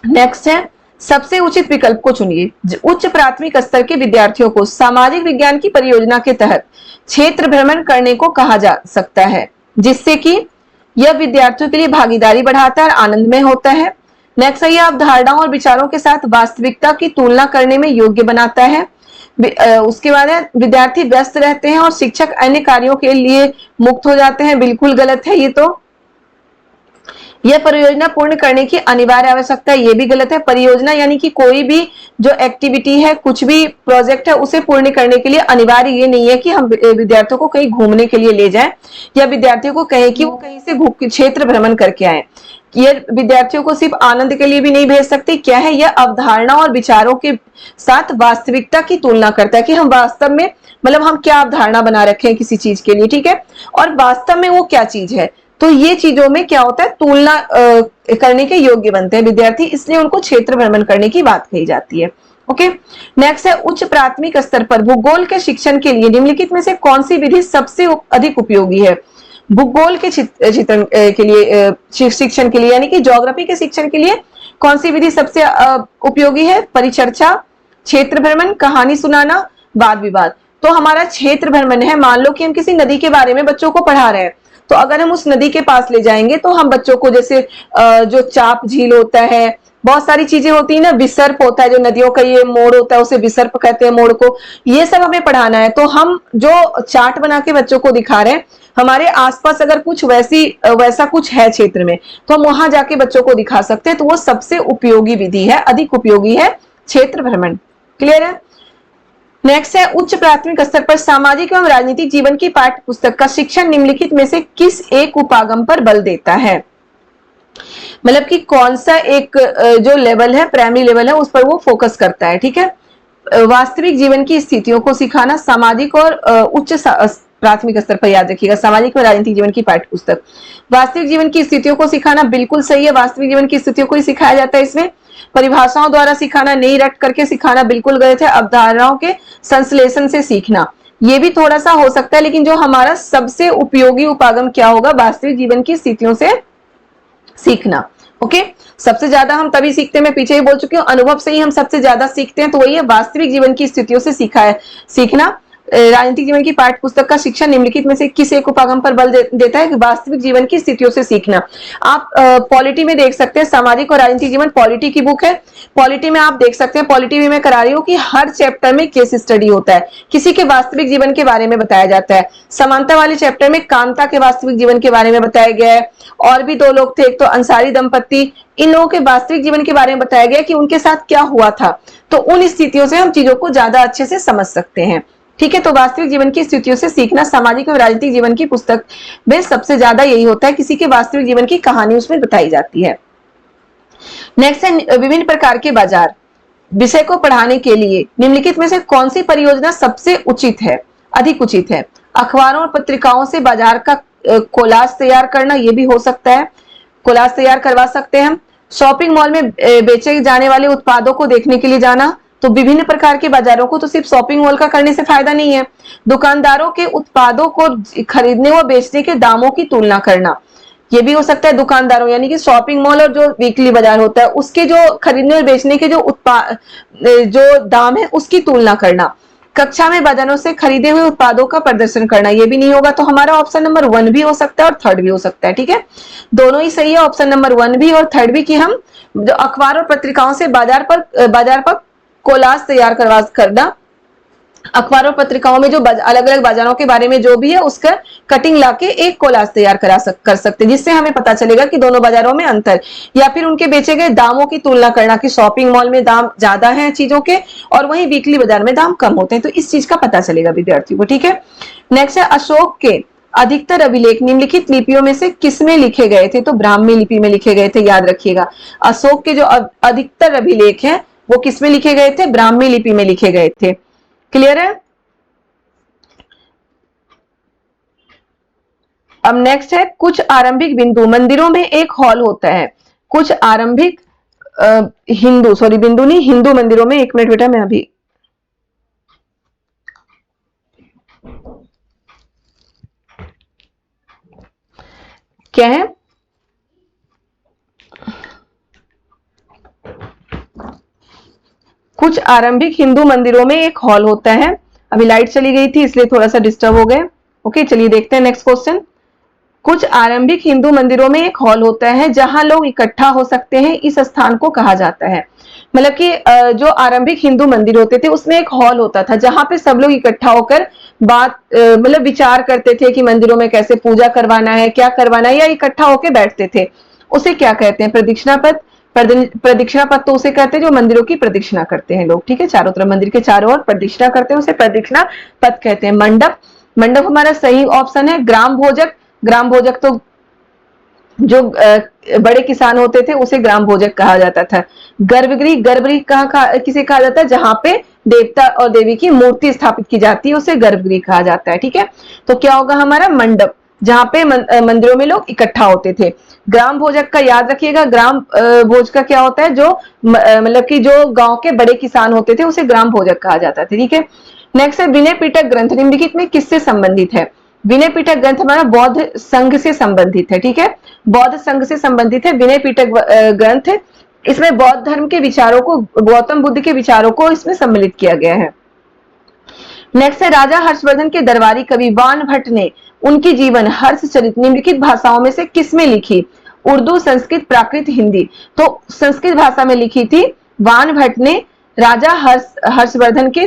नेक्स्ट है सबसे उचित विकल्प को चुनिए। उच्च प्राथमिक स्तर के विद्यार्थियों को सामाजिक विज्ञान की परियोजना के तहत क्षेत्र भ्रमण करने को कहा जा सकता है, जिससे कि यह विद्यार्थियों के लिए भागीदारी बढ़ाता है, आनंदमय होता है। नेक्स्ट है यह अवधारणाओं और विचारों के साथ वास्तविकता की तुलना करने में योग्य बनाता है। उसके बाद है विद्यार्थी व्यस्त रहते हैं और शिक्षक अन्य कार्यों के लिए मुक्त हो जाते हैं। बिल्कुल गलत है ये तो। यह परियोजना पूर्ण करने की अनिवार्य आवश्यकता है, ये भी गलत है। परियोजना यानी कि कोई भी जो एक्टिविटी है, कुछ भी प्रोजेक्ट है, उसे पूर्ण करने के लिए अनिवार्य ये नहीं है कि हम विद्यार्थियों को कहीं घूमने के लिए ले जाएं या विद्यार्थियों को कहें कि वो कहीं से क्षेत्र भ्रमण करके आए। ये विद्यार्थियों को सिर्फ आनंद के लिए भी नहीं भेज सकते। क्या है, यह अवधारणा और विचारों के साथ वास्तविकता की तुलना करता है कि हम वास्तव में मतलब हम क्या अवधारणा बना रखे हैं किसी चीज के लिए, ठीक है, और वास्तव में वो क्या चीज है। तो ये चीजों में क्या होता है, तुलना करने के योग्य बनते हैं विद्यार्थी, इसलिए उनको क्षेत्र भ्रमण करने की बात कही जाती है। ओके, नेक्स्ट है उच्च प्राथमिक स्तर पर भूगोल के शिक्षण के लिए निम्नलिखित में से कौन सी विधि सबसे अधिक उपयोगी है। भूगोल के चित्रण के लिए शिक्षण के लिए यानी कि ज्योग्राफी के शिक्षण के लिए कौन सी विधि सबसे उपयोगी है। परिचर्चा, क्षेत्र भ्रमण, कहानी सुनाना, वाद विवाद। तो हमारा क्षेत्र भ्रमण है, मान लो कि हम किसी नदी के बारे में बच्चों को पढ़ा रहे हैं, तो अगर हम उस नदी के पास ले जाएंगे तो हम बच्चों को जैसे जो चाप झील होता है, बहुत सारी चीजें होती है ना, विसर्प होता है जो नदियों का ये मोड़ होता है उसे विसर्प कहते हैं मोड़ को, ये सब हमें पढ़ाना है। तो हम जो चार्ट बना के बच्चों को दिखा रहे हैं, हमारे आसपास अगर कुछ वैसा कुछ है क्षेत्र में तो हम वहां जाके बच्चों को दिखा सकते हैं। तो वो सबसे उपयोगी विधि है, अधिक उपयोगी है क्षेत्र भ्रमण। क्लियर है। नेक्स्ट है उच्च प्राथमिक स्तर पर सामाजिक एवं राजनीतिक जीवन की पाठ्य पुस्तक का शिक्षण निम्नलिखित में से किस एक उपागम पर बल देता है। मतलब कि कौन सा एक जो लेवल है, प्राइमरी लेवल है, उस पर वो फोकस करता है। ठीक है, वास्तविक जीवन की स्थितियों को सिखाना, सामाजिक और उच्च प्राथमिक स्तर पर याद रखिएगा, सामाजिक और राजनीतिक जीवन की पाठ्य पुस्तक। वास्तविक जीवन की स्थितियों को सिखाना बिल्कुल सही है, वास्तविक जीवन की स्थितियों को ही सिखाया जाता है इसमें। परिभाषाओं द्वारा सिखाना, नहीं रट करके सिखाना बिल्कुल गलत है। अवधारणाओं के संश्लेषण से सीखना, ये भी थोड़ा सा हो सकता है, लेकिन जो हमारा सबसे उपयोगी उपागम क्या होगा, वास्तविक जीवन की स्थितियों से सीखना। ओके, सबसे ज्यादा हम तभी सीखते हैं, मैं पीछे ही बोल चुकी हूँ, अनुभव से ही हम सबसे ज्यादा सीखते हैं, तो वही है वास्तविक जीवन की स्थितियों से सीखना। राजनीतिक जीवन की पाठ्य पुस्तक का शिक्षण निम्नलिखित में से किस एक उपागम पर बल देता है, वास्तविक जीवन की स्थितियों से सीखना। आप पॉलिटी में देख सकते हैं, सामाजिक और राजनीतिक जीवन पॉलिटी की बुक है, पॉलिटी में आप देख सकते हैं, पॉलिटी में मैं करा रही हूँ कि हर चैप्टर में केस स्टडी होता है, किसी के वास्तविक जीवन के बारे में बताया जाता है। समानता वाले चैप्टर में कांता के वास्तविक जीवन के बारे में बताया गया है, और भी दो लोग थे, एक तो अंसारी दंपत्ति, इन लोगों के वास्तविक जीवन के बारे में बताया गया कि उनके साथ क्या हुआ था। तो उन स्थितियों से हम चीजों को ज्यादा अच्छे से समझ सकते हैं। ठीक है, तो वास्तविक जीवन की स्थितियों से सीखना सामाजिक और राजनीतिक जीवन की पुस्तक में सबसे ज्यादा यही होता है, किसी के वास्तविक जीवन की कहानी उसमें बताई जाती है। नेक्स्ट है विभिन्न प्रकार के बाजार विषय को पढ़ाने के लिए निम्नलिखित में से कौन सी परियोजना सबसे उचित है, अधिक उचित है। अखबारों और पत्रिकाओं से बाजार का कोलाज तैयार करना, यह भी हो सकता है, कोलाज तैयार करवा सकते हैं हम। शॉपिंग मॉल में बेचे जाने वाले उत्पादों को देखने के लिए जाना, तो विभिन्न प्रकार के बाजारों को तो सिर्फ शॉपिंग मॉल का करने से फायदा नहीं है। दुकानदारों के उत्पादों को खरीदने व बेचने के दामों की तुलना करना, ये भी हो सकता है दुकानदारों यानी कि शॉपिंग मॉल और जो वीकली बाजार होता है उसके जो खरीदने और बेचने के जो जो दाम है उसकी तुलना करना। कक्षा में बाजारों से खरीदे हुए उत्पादों का प्रदर्शन करना, ये भी नहीं होगा, तो हमारा ऑप्शन नंबर 1 भी हो सकता है और थर्ड भी हो सकता है। ठीक है, दोनों ही सही है, ऑप्शन नंबर 1 भी और थर्ड भी, कि हम जो अखबार और पत्रिकाओं से बाजार पर कोलाज तैयार करना, अखबार और पत्रिकाओं में जो अलग अलग बाजारों के बारे में जो भी है उसका कटिंग लाके एक कोलाज तैयार कर सकते हैं, जिससे हमें पता चलेगा कि दोनों बाजारों में अंतर, या फिर उनके बेचे गए दामों की तुलना करना कि शॉपिंग मॉल में दाम ज्यादा है चीजों के और वहीं वीकली बाजार में दाम कम होते हैं, तो इस चीज का पता चलेगा विद्यार्थियों को। ठीक है, नेक्स्ट है अशोक के अधिकतर अभिलेख निम्नलिखित लिपियों में से किसमें लिखे गए थे? तो ब्राह्मी लिपि में लिखे गए थे, याद रखिएगा। अशोक के जो अधिकतर अभिलेख हैं वो किसमें लिखे गए थे? ब्राह्मी लिपि में लिखे गए थे। क्लियर है? अब नेक्स्ट है कुछ आरंभिक बिंदु मंदिरों में एक हॉल होता है। कुछ आरंभिक हिंदू मंदिरों में, एक मिनट बेटा मैं अभी क्या है, कुछ आरंभिक हिंदू मंदिरों में एक हॉल होता है। अभी लाइट चली गई थी इसलिए थोड़ा सा डिस्टर्ब हो गए। ओके, चलिए देखते हैं नेक्स्ट क्वेश्चन। कुछ आरंभिक हिंदू मंदिरों में एक हॉल होता है जहां लोग इकट्ठा हो सकते हैं, इस स्थान को कहा जाता है। मतलब कि जो आरंभिक हिंदू मंदिर होते थे उसमें एक हॉल होता था जहां पे सब लोग इकट्ठा होकर बात मतलब विचार करते थे कि मंदिरों में कैसे पूजा करवाना है, क्या करवाना है, या इकट्ठा होकर बैठते थे। उसे क्या कहते हैं? प्रदक्षिणा पथ। प्रदक्षिणा पथ तो उसे कहते हैं जो मंदिरों की प्रदक्षिणा करते हैं लोग। ठीक है, चारों तरफ मंदिर के चारों ओर प्रदक्षिणा करते हैं, उसे प्रदक्षिणा पथ कहते हैं। मंडप, मंडप हमारा सही ऑप्शन है। ग्राम भोजक, ग्राम भोजक तो जो बड़े किसान होते थे उसे ग्राम भोजक कहा जाता था। गर्भगृह, गर्भगृह किसे कहा जाता है? जहां पे देवता और देवी की मूर्ति स्थापित की जाती है उसे गर्भगृह कहा जाता है। ठीक है, तो क्या होगा हमारा? मंडप, जहां पे मंदिरों में लोग इकट्ठा होते थे। ग्राम भोजक का याद रखिएगा, ग्राम भोज का क्या होता है? जो मतलब कि जो गांव के बड़े किसान होते थे उसे ग्राम भोजक कहा जाता था। ठीक है, नेक्स्ट है विनय पिटक ग्रंथ निम्नलिखित में किससे संबंधित है? विनय पिटक ग्रंथ हमारा बौद्ध संघ से संबंधित है। ठीक है, बौद्ध संघ से संबंधित है विनय पिटक ग्रंथ। इसमें बौद्ध धर्म के विचारों को, गौतम बुद्ध के विचारों को इसमें सम्मिलित किया गया है। नेक्स्ट है राजा हर्षवर्धन के दरबारी कवि वान भट्ट ने उनकी जीवन हर्षचरित निम्नलिखित भाषाओं में से किसमें लिखी? उर्दू, संस्कृत, प्राकृत, हिंदी। तो संस्कृत भाषा में लिखी थी वान भट्ट ने राजा हर्षवर्धन के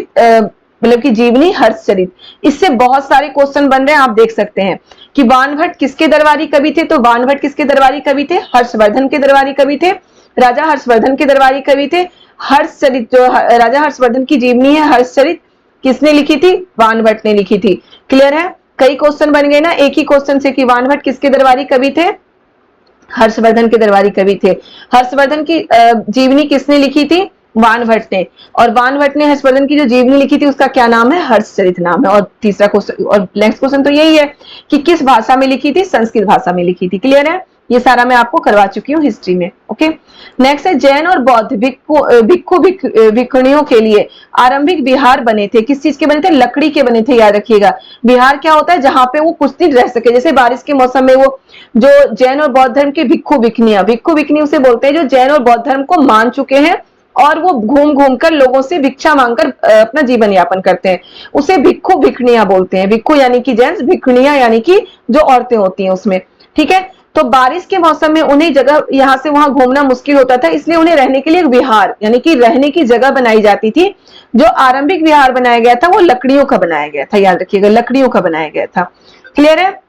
मतलब की जीवनी हर्षचरित। इससे बहुत सारे क्वेश्चन बन रहे हैं, आप देख सकते हैं कि वान भट्ट किसके दरबारी कवि थे? तो वान भट्ट किसके दरबारी कवि थे? हर्षवर्धन के दरबारी कवि थे। राजा हर्षवर्धन के दरबारी कवि थे। हर्षचरित जो राजा हर्षवर्धन की जीवनी है हर्षचरित किसने लिखी थी? वान भट्ट ने लिखी थी। क्लियर है? कई क्वेश्चन बन गए ना एक ही क्वेश्चन से कि वान भट्ट किसके दरबारी कवि थे? हर्षवर्धन के दरबारी कवि थे। हर्षवर्धन की जीवनी किसने लिखी थी? वान भट्ट ने। और वान भट्ट ने हर्षवर्धन की जो जीवनी लिखी थी उसका क्या नाम है? हर्षचरित नाम है। और तीसरा क्वेश्चन और नेक्स्ट क्वेश्चन तो यही है कि किस भाषा में लिखी थी? संस्कृत भाषा में लिखी थी। क्लियर है? ये सारा मैं आपको करवा चुकी हूँ हिस्ट्री में। ओके, नेक्स्ट है जैन और बौद्ध भिक्खु भिक्षुणियों के लिए आरंभिक विहार बने थे। किस चीज के बने थे? लकड़ी के बने थे, याद रखिएगा। विहार क्या होता है? जहां पे वो कुछ दिन रह सके, जैसे बारिश के मौसम में वो जो जैन और बौद्ध धर्म के भिक्खु भिक्षुणी उसे बोलते हैं जो जैन और बौद्ध धर्म को मान चुके हैं और वो घूम घूम कर लोगों से भिक्षा मांगकर अपना जीवन यापन करते हैं, उसे भिक्खु भिक्षुणियां बोलते हैं। भिक्खु यानी कि जेंट्स, भिक्षुणियां यानी कि जो औरतें होती हैं उसमें। ठीक है, तो बारिश के मौसम में उन्हें जगह यहां से वहां घूमना मुश्किल होता था, इसलिए उन्हें रहने के लिए एक विहार यानी कि रहने की जगह बनाई जाती थी। जो आरंभिक विहार बनाया गया था वो लकड़ियों का बनाया गया था, याद रखिएगा, लकड़ियों का बनाया गया था। क्लियर है?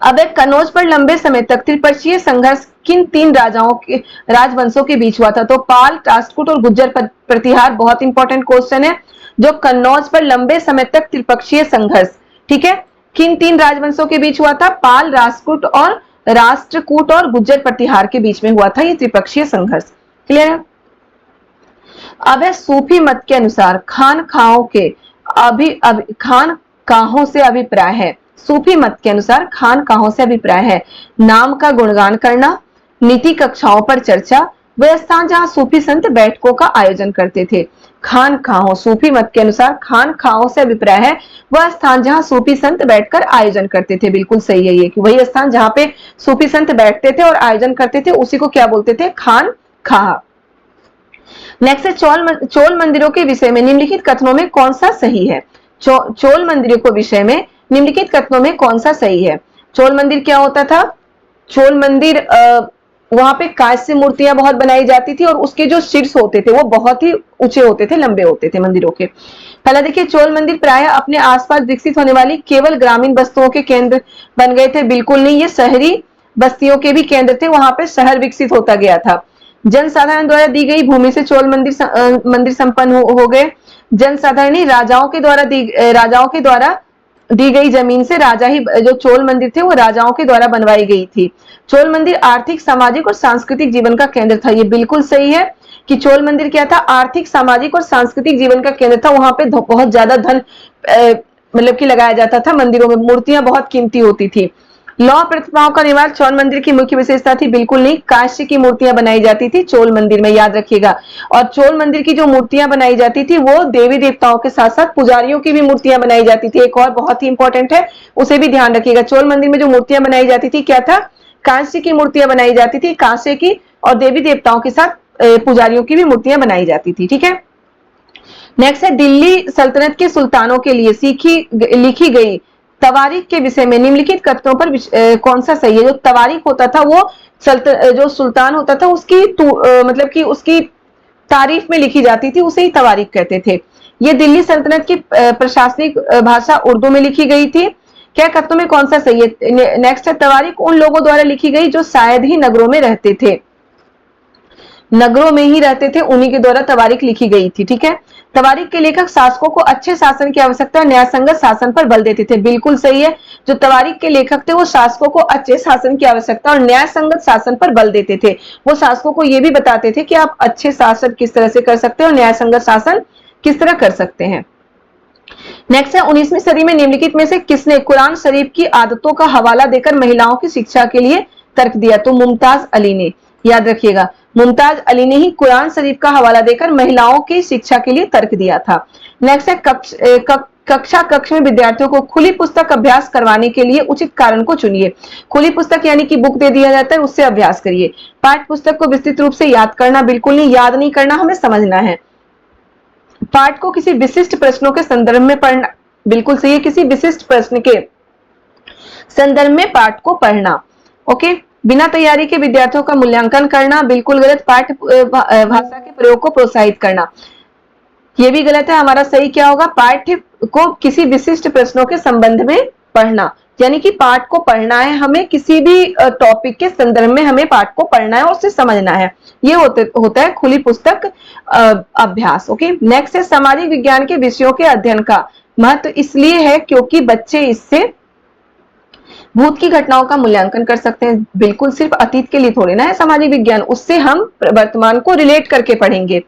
अब एक कन्नौज पर लंबे समय तक त्रिपक्षीय संघर्ष किन तीन राजाओं के राजवंशों के बीच हुआ था? तो पाल, राष्ट्रकूट और गुर्जर प्रतिहार। बहुत इंपॉर्टेंट क्वेश्चन है। जो कन्नौज पर लंबे समय तक त्रिपक्षीय संघर्ष, ठीक है, किन तीन राजवंशों के बीच हुआ था? पाल, राष्ट्रकूट और गुर्जर प्रतिहार के बीच में हुआ था ये त्रिपक्षीय संघर्ष। क्लियर है? अब है सूफी मत के अनुसार खानकाहों से अभिप्राय है। सूफी मत के अनुसार खानकाहों से अभिप्राय है नाम का गुणगान करना, नीति कक्षाओं पर चर्चा, वह स्थान जहां सूफी संत बैठकों का आयोजन करते थे। खानखाहों, सूफी मत के अनुसार खानखाहों से अभिप्राय है वह स्थान जहां सूफी संत बैठकर आयोजन करते थे। बिल्कुल सही है ये, कि वही स्थान जहां पे सूफी संत बैठते थे और आयोजन करते थे उसी को क्या बोलते थे? खानखाह। नेक्स्ट है चोल मंदिरों के विषय में निम्नलिखित कथनों में कौन सा सही है? चोल मंदिरों के विषय में निम्नलिखित कथनों में कौन सा सही है? चोल मंदिर क्या होता था? चोल मंदिर वहां पे कांच से मूर्तियां बहुत बनाई जाती थी और उसके जो शीर्ष होते थे वो बहुत ही ऊंचे होते थे, लंबे होते थे मंदिरों के। पहला देखिए, चोल मंदिर प्राय अपने आसपास विकसित होने वाली केवल ग्रामीण बस्तियों के केंद्र बन गए थे। बिल्कुल नहीं, ये शहरी बस्तियों के भी केंद्र थे, वहां पे शहर विकसित होता गया था। जनसाधारण द्वारा दी गई भूमि से चोल मंदिर संपन्न हो गए। जनसाधारण राजाओं के द्वारा दी गई जमीन से राजा ही, जो चोल मंदिर थे वो राजाओं के द्वारा बनवाई गई थी। चोल मंदिर आर्थिक, सामाजिक और सांस्कृतिक जीवन का केंद्र था। ये बिल्कुल सही है कि चोल मंदिर क्या था? आर्थिक, सामाजिक और सांस्कृतिक जीवन का केंद्र था। वहां पे बहुत ज्यादा धन मतलब कि लगाया जाता था मंदिरों में, मूर्तियां बहुत कीमती होती थी। लौह प्रतिमाओं का निर्माण चोल मंदिर की मुख्य विशेषता थी। बिल्कुल नहीं, कांस्य की मूर्तियां बनाई जाती थी चोल मंदिर में, याद रखिएगा। और चोल मंदिर की जो मूर्तियां बनाई जाती थी वो देवी देवताओं के साथ साथ पुजारियों की भी मूर्तियां बनाई जाती थी। एक और बहुत ही इंपॉर्टेंट है, उसे भी ध्यान रखिएगा। चोल मंदिर में जो मूर्तियां बनाई जाती थी क्या था? कांस्य की मूर्तियां बनाई जाती थी, कांस्य की, और देवी देवताओं के साथ पुजारियों की भी मूर्तियां बनाई जाती थी। ठीक है। नेक्स्ट है, दिल्ली सल्तनत के सुल्तानों के लिए लिखी गई तवारीख के विषय में निम्नलिखित कथनों पर कौन सा सही है? जो तवारीख होता था वो जो सुल्तान होता था उसकी मतलब कि उसकी तारीफ में लिखी जाती थी, उसे ही तवारीख कहते थे। ये दिल्ली सल्तनत की प्रशासनिक भाषा उर्दू में लिखी गई थी। क्या कथनों में कौन सा सही है? नेक्स्ट है, तवारीख उन लोगों द्वारा लिखी गई जो शायद ही नगरों में रहते थे। नगरों में ही रहते थे, उन्हीं के द्वारा तवारीख लिखी गई थी। ठीक है। तवारीख के लेखक शासकों को अच्छे शासन की आवश्यकता, न्यायसंगत शासन पर बल देते थे। बिल्कुल सही है, जो तवारीख के लेखक थे वो शासकों को अच्छे शासन की आवश्यकता और न्यायसंगत शासन पर बल देते थे। वो शासकों को ये भी बताते थे कि आप अच्छे शासन किस तरह से कर सकते हैं और न्यायसंगत शासन किस तरह कर सकते हैं। नेक्स्ट है, 19वीं सदी में निम्नलिखित में से किसने कुरान शरीफ की आदतों का हवाला देकर महिलाओं की शिक्षा के लिए तर्क दिया? तो मुमताज अली ने, याद रखिएगा, मुमताज अली ने ही कुरान शरीफ का हवाला देकर महिलाओं की शिक्षा के लिए तर्क दिया था। नेक्स्ट है, कक्ष में विद्यार्थियों को खुली पुस्तक अभ्यास करवाने के लिए उचित कारण को चुनिए। खुली पुस्तक यानी कि बुक दे दिया जाता है, उससे अभ्यास करिए। पाठ्य पुस्तक को विस्तृत रूप से याद करना, बिल्कुल नहीं, याद नहीं करना, हमें समझना है। पाठ को किसी विशिष्ट प्रश्नों के संदर्भ में पढ़ना, बिल्कुल सही है, किसी विशिष्ट प्रश्न के संदर्भ में पाठ को पढ़ना। ओके। बिना तैयारी के विद्यार्थियों का मूल्यांकन करना, बिल्कुल गलत। पाठ्य भाषा के प्रयोग को प्रोत्साहित करना, यह भी गलत है। हमारा सही क्या होगा? पाठ्य को किसी विशिष्ट प्रश्नों के संबंध में पढ़ना, यानी कि पाठ को पढ़ना है हमें, किसी भी टॉपिक के संदर्भ में हमें पाठ को पढ़ना है और उसे समझना है। ये होता है खुली पुस्तक अभ्यास। ओके। नेक्स्ट है, सामाजिक विज्ञान के विषयों के अध्ययन का महत्व इसलिए है क्योंकि बच्चे इससे भूत की घटनाओं का मूल्यांकन कर सकते हैं। बिल्कुल, सिर्फ अतीत के लिए थोड़ी ना है सामाजिक विज्ञान, उससे हम वर्तमान को रिलेट करके पढ़ेंगे।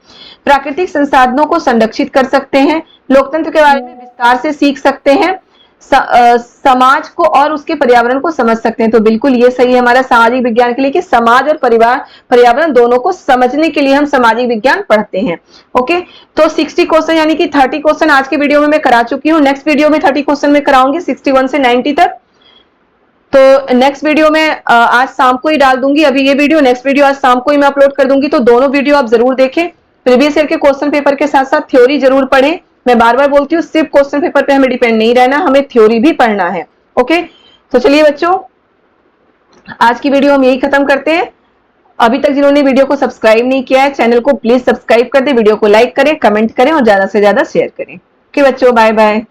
प्राकृतिक संसाधनों को संरक्षित कर सकते हैं, लोकतंत्र के बारे में विस्तार से सीख सकते हैं, समाज को और उसके पर्यावरण को समझ सकते हैं। तो बिल्कुल ये सही है हमारा सामाजिक विज्ञान के लिए कि समाज और पर्यावरण दोनों को समझने के लिए हम सामाजिक विज्ञान पढ़ते हैं। ओके। तो 60 क्वेश्चन यानी कि 30 क्वेश्चन आज के वीडियो में मैं करा चुकी हूँ। नेक्स्ट वीडियो में 30 क्वेश्चन में कराऊंगी 61 से 90 तक। तो नेक्स्ट वीडियो में आज शाम को ही डाल दूंगी। अभी ये वीडियो, नेक्स्ट वीडियो आज शाम को ही मैं अपलोड कर दूंगी। तो दोनों वीडियो आप जरूर देखें। प्रीवियस ईयर के क्वेश्चन पेपर के साथ साथ थ्योरी जरूर पढ़ें। मैं बार बार बोलती हूँ, सिर्फ क्वेश्चन पेपर पे हमें डिपेंड नहीं रहना, हमें थ्योरी भी पढ़ना है। ओके। तो चलिए बच्चों, आज की वीडियो हम यही खत्म करते हैं। अभी तक जिन्होंने वीडियो को सब्सक्राइब नहीं किया है, चैनल को प्लीज सब्सक्राइब कर दे, वीडियो को लाइक करें, कमेंट करें और ज्यादा से ज्यादा शेयर करें। ओके बच्चों, बाय बाय।